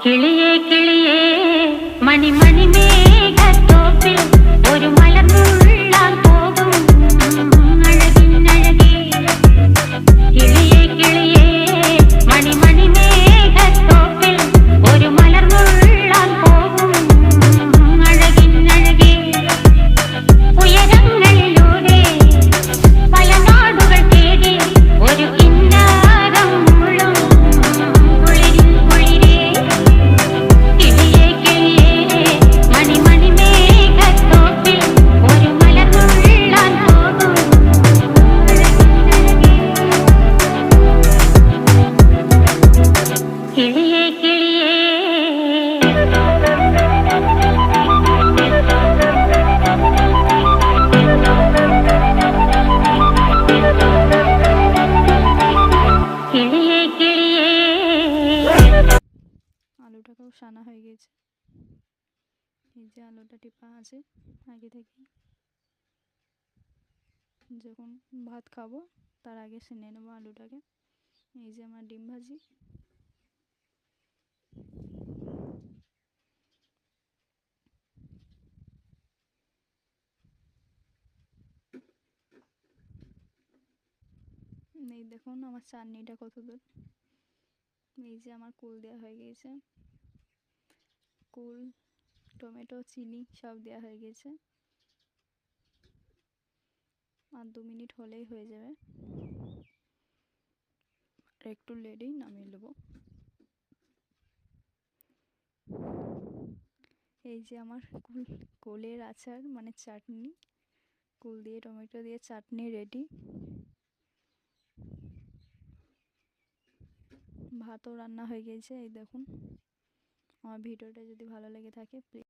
കിളിയേ കിളിയേ മണിമണിമേഘത്തോപ്പിൽ ഒരു മലർന്നുള്ളാൻ പോകും അഴകിനഴകേ. കിളിയേ കിളിയേ മണിമണിമേഘത്തോപ്പിൽ ഒരു മലർന്നുള്ളാൻ പോകും അഴകിനഴകേ. ഉയരങ്ങളിലൂടെ പല നാടുകൾ തേടി ഒരു കിന്നാരം മുള്ളും കുളിരിൽ കുളിരേ. കിളിയേ കിളിയേ മണിമണിമേഘത്തോപ്പിൽ ഒരു മലർന്നുള്ളാൻ പോകും അഴകിനഴകേ. കിളിയേ കിളിയേ কিলিয়ে কিলিয়ে। আলুটাকেও সানা হয়ে গেছে। এই যে আলুটা টিপা আছে আগে থেকে, যখন ভাত খাবো তার আগে সেনে নেবো আলুটাকে। এই যে আমার ডিম ভাজি, এই দেখুন আমার চাটনিটা কত দূর। এই যে আমার কুল দেওয়া হয়ে গিয়েছে, কুল, টমেটো, চিনি সব দেওয়া হয়ে গেছে। আর 2 মিনিট হলেই হয়ে যাবে, আর একটু লেটেই নামিয়ে নেবো। এই যে আমার কুলের আচার মানে চাটনি, কুল দিয়ে টমেটো দিয়ে চাটনি রেডি। ভাতও রান্না হয়ে গেছে। এই দেখুন, আমার ভিডিওটা যদি ভালো লেগে থাকে প্লিজ